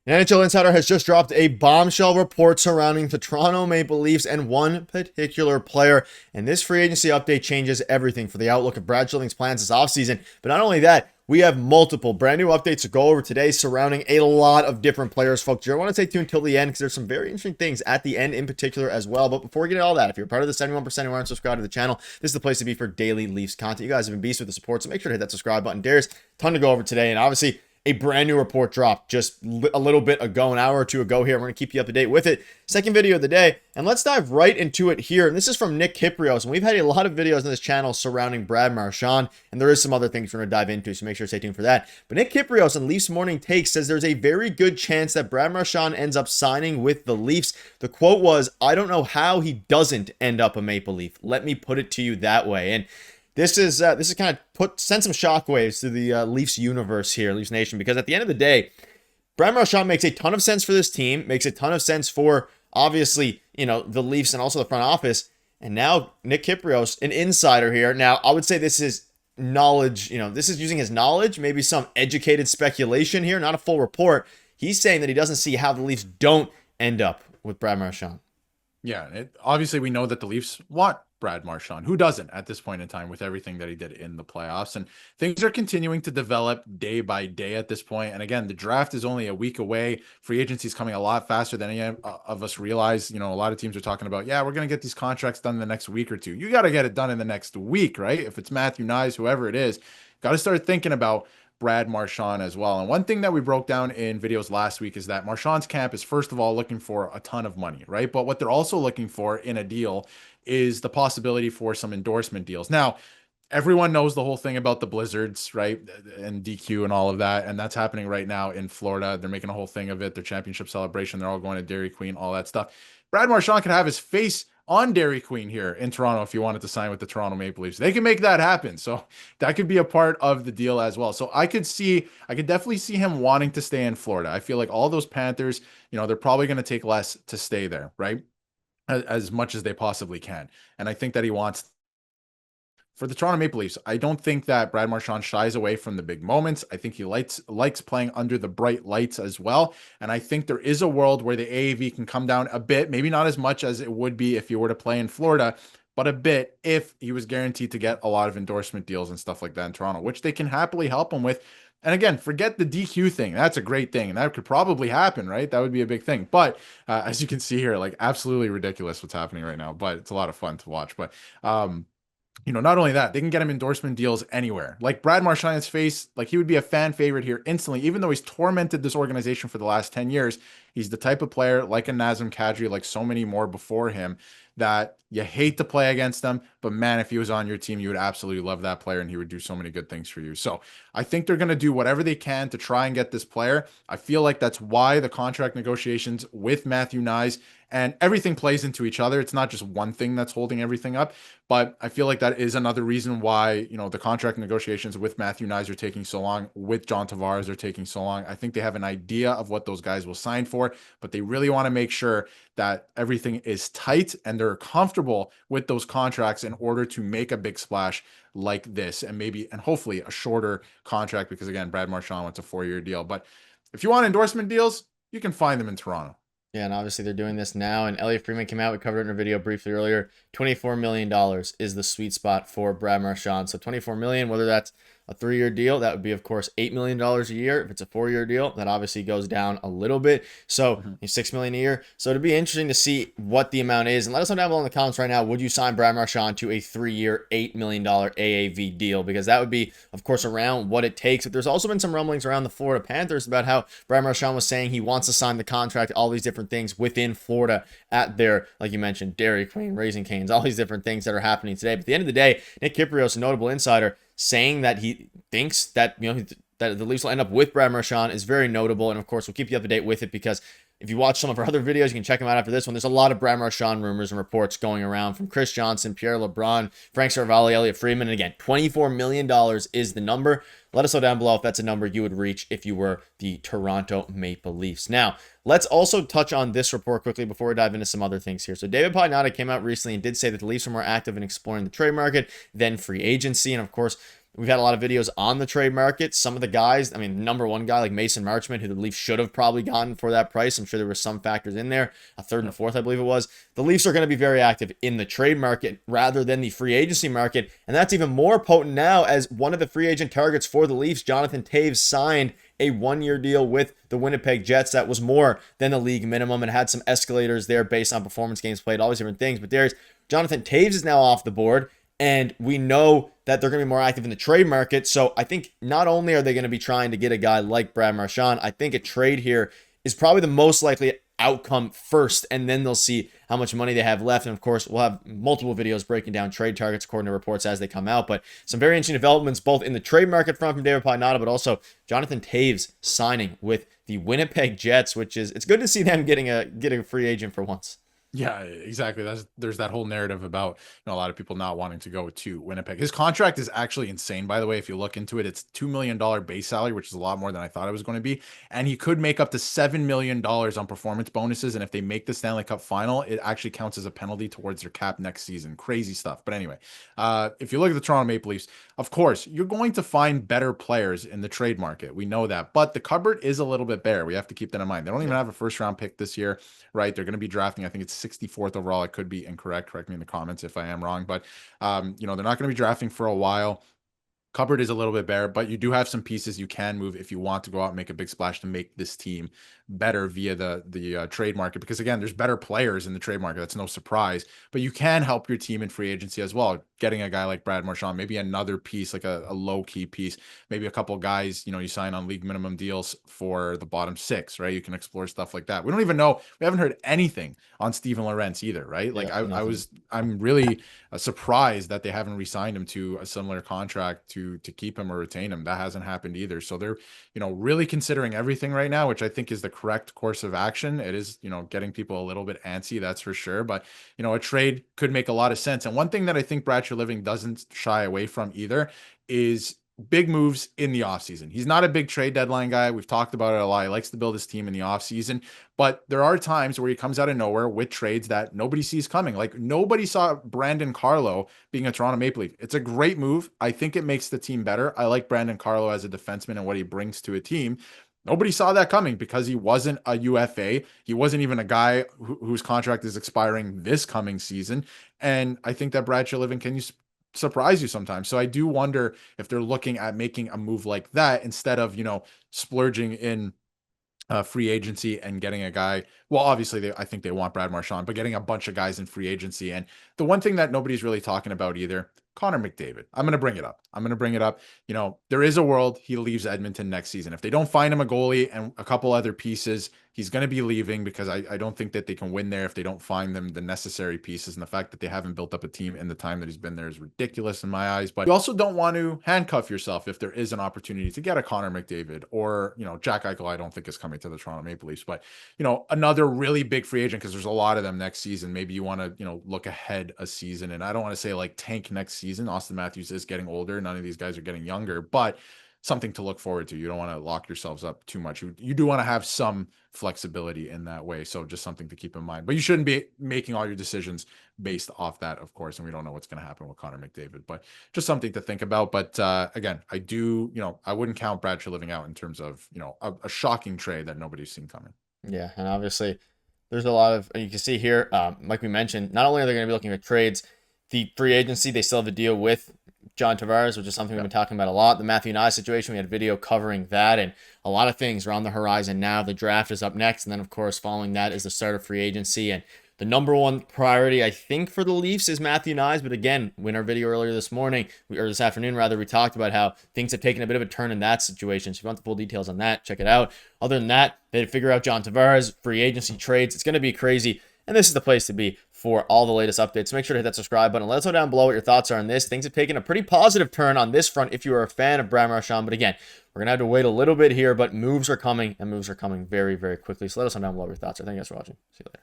An NHL Insider has just dropped a bombshell report surrounding the Toronto Maple Leafs and one particular player. And this free agency update changes everything for the outlook of Brad Marchand's plans this offseason. But not only that, we have multiple brand new updates to go over today surrounding a lot of different players, folks. You want to stay tuned until the end because there's some very interesting things at the end in particular as well. But before we get into all that, if you're part of the 71% who aren't subscribed to the channel, this is the place to be for daily Leafs content. You guys have been beasts with the support, so make sure to hit that subscribe button. There's a ton to go over today, and obviously a brand new report dropped just a little bit ago, an hour or two ago here. We're going to keep you up to date with it. Second video of the day, and let's dive right into it here. And this is from Nick Kyprios, and we've had a lot of videos on this channel surrounding Brad Marchand, and there is some other things we're going to dive into, so make sure to stay tuned for that. But Nick Kyprios on Leafs Morning Takes says there's a very good chance that Brad Marchand ends up signing with the Leafs. The quote was, "I don't know how he doesn't end up a Maple Leaf. Let me put it to you that way." And this is kind of send some shockwaves to the Leafs universe here, Leafs Nation, because at the end of the day, Brad Marchand makes a ton of sense for this team, makes a ton of sense for obviously, the Leafs and also the front office. And now Nick Kyprios, an insider here. Now, I would say this is knowledge, this is using his knowledge, maybe some educated speculation here, not a full report. He's saying that he doesn't see how the Leafs don't end up with Brad Marchand. Yeah, obviously we know that the Leafs want Brad Marchand. Who doesn't at this point in time with everything that he did in the playoffs? And things are continuing to develop day by day at this point. And again, the draft is only a week away. Free agency is coming a lot faster than any of us realize. A lot of teams are talking about, yeah, we're going to get these contracts done in the next week or two. You got to get it done in the next week, right? If it's Matthew Knies, whoever it is, got to start thinking about Brad Marchand as well. And one thing that we broke down in videos last week is that Marchand's camp is first of all looking for a ton of money, right? But what they're also looking for in a deal is the possibility for some endorsement deals. Now, everyone knows the whole thing about the Blizzards, right? And DQ and all of that. And that's happening right now in Florida. They're making a whole thing of it. Their championship celebration. They're all going to Dairy Queen, all that stuff. Brad Marchand could have his face on Dairy Queen here in Toronto if you wanted to sign with the Toronto Maple Leafs. They can make that happen. So that could be a part of the deal as well. So I could definitely see him wanting to stay in Florida. I feel like all those Panthers, they're probably going to take less to stay there, right? As much as they possibly can. And I think that he wants for the Toronto Maple Leafs. I don't think that Brad Marchand shies away from the big moments. I think he likes playing under the bright lights as well. And I think there is a world where the AAV can come down a bit, maybe not as much as it would be if he were to play in Florida, but a bit if he was guaranteed to get a lot of endorsement deals and stuff like that in Toronto, which they can happily help him with. And again, forget the DQ thing. That's a great thing. And that could probably happen, right? That would be a big thing. But as you can see here, like absolutely ridiculous what's happening right now, but it's a lot of fun to watch. But, not only that, they can get him endorsement deals anywhere. Like Brad Marchand's face, like he would be a fan favorite here instantly, even though he's tormented this organization for the last 10 years. He's the type of player like a Nazem Kadri, like so many more before him, that you hate to play against them, but man, if he was on your team, you would absolutely love that player and he would do so many good things for you. So I think they're going to do whatever they can to try and get this player. I feel like that's why the contract negotiations with Matthew Knies and everything plays into each other. It's not just one thing that's holding everything up, but I feel like that is another reason why, the contract negotiations with Matthew Knies are taking so long, with John Tavares are taking so long. I think they have an idea of what those guys will sign for, but they really want to make sure that everything is tight and they're comfortable with those contracts in order to make a big splash like this, and hopefully a shorter contract, because again, Brad Marchand wants a 4-year deal. But if you want endorsement deals, you can find them in Toronto. Yeah, and obviously they're doing this now. And Elliot Freeman came out. We covered it in a video briefly earlier. $24 million is the sweet spot for Brad Marchand. So $24 million, whether that's a 3-year deal, that would be, of course, $8 million a year. If it's a 4-year deal, that obviously goes down a little bit. So $6 million a year. So it'd be interesting to see what the amount is. And let us know down below in the comments right now, would you sign Brad Marchand to a 3-year, $8 million AAV deal? Because that would be, of course, around what it takes. But there's also been some rumblings around the Florida Panthers about how Brad Marchand was saying he wants to sign the contract, all these different things within Florida at their, like you mentioned, Dairy Queen, Raising Cane's, all these different things that are happening today. But at the end of the day, Nick Kyprios, a notable insider, saying that he thinks that that the Leafs will end up with Brad Marchand is very notable. And of course, we'll keep you up to date with it, because if you watch some of our other videos, you can check them out after this one. There's a lot of Brad Marchand rumors and reports going around from Chris Johnson, Pierre LeBrun, Frank Saravalli, Elliot Freeman. And again, $24 million is the number. Let us know down below if that's a number you would reach if you were the Toronto Maple Leafs. Now, let's also touch on this report quickly before we dive into some other things here. So David Pagnata came out recently and did say that the Leafs are more active in exploring the trade market than free agency. And of course, We've had a lot of videos on the trade market. Some of the guys, I mean, number one guy like Mason Marchand, who the Leafs should have probably gotten for that price. I'm sure there were some factors in there, a third and a fourth, I believe it was. The Leafs are going to be very active in the trade market rather than the free agency market. And that's even more potent now as one of the free agent targets for the Leafs, Jonathan Toews, signed a one-year deal with the Winnipeg Jets that was more than the league minimum and had some escalators there based on performance games played, all these different things. But there's Jonathan Toews is now off the board, and we know that they're going to be more active in the trade market. So I think not only are they going to be trying to get a guy like Brad Marchand, I think a trade here is probably the most likely outcome first, and then they'll see how much money they have left. And of course, we'll have multiple videos breaking down trade targets according to reports as they come out. But some very interesting developments both in the trade market front from David Pagnata, but also Jonathan Toews signing with the Winnipeg Jets, which is, it's good to see them getting a free agent for once. Yeah, exactly. There's that whole narrative about, a lot of people not wanting to go to Winnipeg. His contract is actually insane, by the way. If you look into it, it's $2 million base salary, which is a lot more than I thought it was going to be. And he could make up to $7 million on performance bonuses. And if they make the Stanley Cup final, it actually counts as a penalty towards their cap next season. Crazy stuff. But anyway, if you look at the Toronto Maple Leafs, of course, you're going to find better players in the trade market. We know that. But the cupboard is a little bit bare. We have to keep that in mind. They don't even have a first round pick this year, right? They're going to be drafting, I think it's 64th overall. I could be incorrect. Correct me in the comments if I am wrong, but they're not going to be drafting for a while. Cupboard is a little bit bare, but you do have some pieces you can move if you want to go out and make a big splash to make this team better via the trade market. Because again, there's better players in the trade market. That's no surprise, but you can help your team in free agency as well. Getting a guy like Brad Marchand, maybe another piece, like a low key piece, maybe a couple of guys, you sign on league minimum deals for the bottom six, right? You can explore stuff like that. We don't even know. We haven't heard anything on Steven Lorentz either, right? Like I'm really surprised that they haven't re-signed him to a similar contract to keep him or retain him. That hasn't happened either. So they're, really considering everything right now, which I think is the correct course of action. It is, getting people a little bit antsy, that's for sure. But, a trade could make a lot of sense. And one thing that I think Brad Living doesn't shy away from either is big moves in the offseason. He's not a big trade deadline guy. We've talked about it a lot. He likes to build his team in the offseason, but there are times where he comes out of nowhere with trades that nobody sees coming. Like nobody saw Brandon Carlo being a Toronto Maple Leaf. It's a great move. I think it makes the team better. I like Brandon Carlo as a defenseman and what he brings to a team. Nobody saw that coming because he wasn't a UFA. He wasn't even a guy whose contract is expiring this coming season. And I think that Brad Living can surprise you sometimes. So I do wonder if they're looking at making a move like that instead of, splurging in free agency and getting a guy. Well, obviously I think they want Brad Marchand, but getting a bunch of guys in free agency. And the one thing that nobody's really talking about either, Connor McDavid. I'm going to bring it up. There is a world he leaves Edmonton next season. If they don't find him a goalie and a couple other pieces, he's going to be leaving because I don't think that they can win there if they don't find them the necessary pieces. And the fact that they haven't built up a team in the time that he's been there is ridiculous in my eyes. But you also don't want to handcuff yourself if there is an opportunity to get a Connor McDavid or, Jack Eichel, I don't think is coming to the Toronto Maple Leafs, but, another really big free agent because there's a lot of them next season. Maybe you want to, look ahead a season. And I don't want to say like tank next season. Austin Matthews is getting older. None of these guys are getting younger, but something to look forward to. You don't want to lock yourselves up too much. You do want to have some flexibility in that way. So just something to keep in mind, but you shouldn't be making all your decisions based off that, of course. And we don't know what's going to happen with Connor McDavid, but just something to think about. But again, I wouldn't count Brad Living out in terms of, a shocking trade that nobody's seen coming. Yeah. And obviously there's a lot of, you can see here, like we mentioned, not only are they going to be looking at trades, the free agency, they still have a deal with John Tavares, which is something we've been talking about a lot. The Matthew Nye situation, we had a video covering that, and a lot of things are on the horizon now. The draft is up next, and then, of course, following that is the start of free agency. And the number one priority, I think, for the Leafs is Matthew Nye. But again, in our video earlier this morning, or this afternoon, rather, we talked about how things have taken a bit of a turn in that situation. So if you want the full details on that, check it out. Other than that, they figure out John Tavares, free agency trades. It's going to be crazy. And this is the place to be for all the latest updates. So make sure to hit that subscribe button. Let us know down below what your thoughts are on this. Things have taken a pretty positive turn on this front if you are a fan of Brad Marchand. But again, we're going to have to wait a little bit here, but moves are coming, and moves are coming very, very quickly. So let us know down below what your thoughts are. Thank you guys for watching. See you later.